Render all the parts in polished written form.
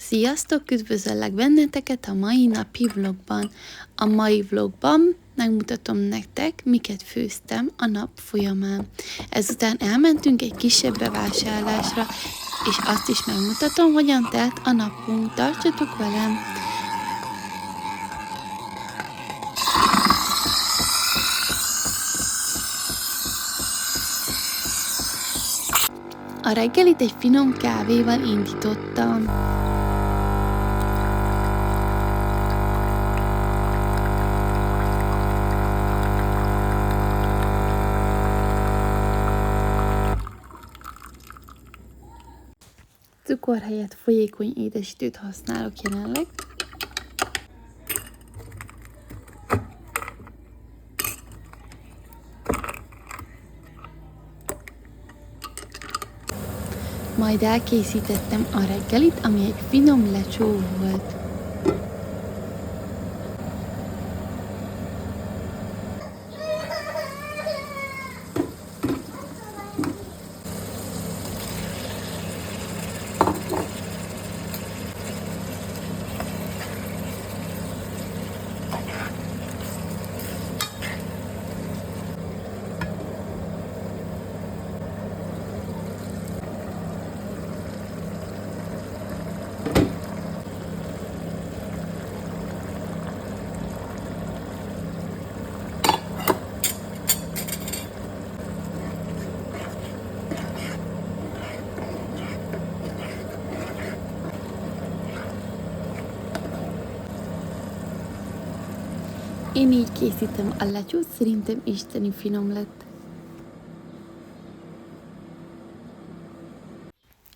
Sziasztok, üdvözöllek benneteket a mai napi vlogban. A mai vlogban megmutatom nektek, miket főztem a nap folyamán. Ezután elmentünk egy kisebb bevásárlásra, és azt is megmutatom, hogyan telt a napunk. Tartsatok velem! A reggelit egy finom kávéval indítottam. Cukor helyett folyékony édesítőt használok jelenleg. Majd elkészítettem a reggelit, ami egy finom lecsó volt. Én így készítem a lecsót, szerintem isteni finom lett.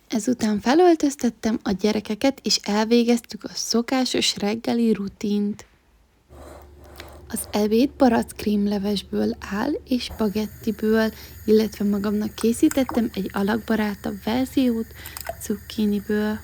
Ezután felöltöztettem a gyerekeket, és elvégeztük a szokásos reggeli rutint. Az ebéd barackrémlevesből áll, és spagettiből, illetve magamnak készítettem egy alakbarátabb verziót cukkiniből.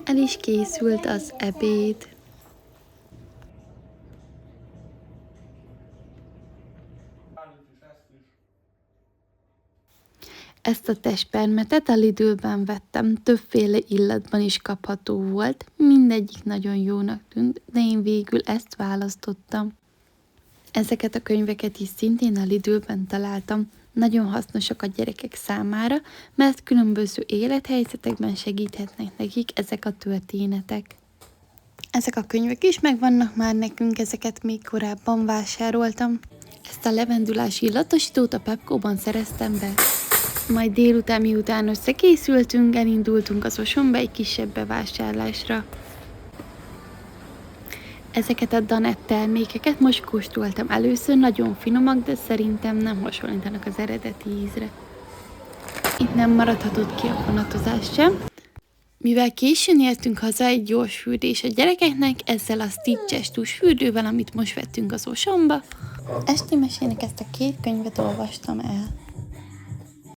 El is készült az ebéd. Ezt a testpermetet a Lidl-ben vettem, többféle illatban is kapható volt, mindegyik nagyon jónak tűnt, de én végül ezt választottam. Ezeket a könyveket is szintén a Lidl-ben találtam, nagyon hasznosak a gyerekek számára, mert különböző élethelyzetekben segíthetnek nekik ezek a történetek. Ezek a könyvek is megvannak már nekünk, ezeket még korábban vásároltam. Ezt a levendulás illatosítót a Pepco-ban szereztem be. Majd délután, miután összekészültünk, elindultunk az Osonba egy kisebb bevásárlásra. Ezeket a Danett termékeket most kóstoltam először, nagyon finomak, de szerintem nem hasonlítanak az eredeti ízre. Itt nem maradhatott ki a vonatozás sem. Mivel későn értünk haza, egy gyors fürdés a gyerekeknek, ezzel a Stitches tusfürdővel, amit most vettünk az Osonba. Esti mesének ezt a 2 könyvet olvastam el.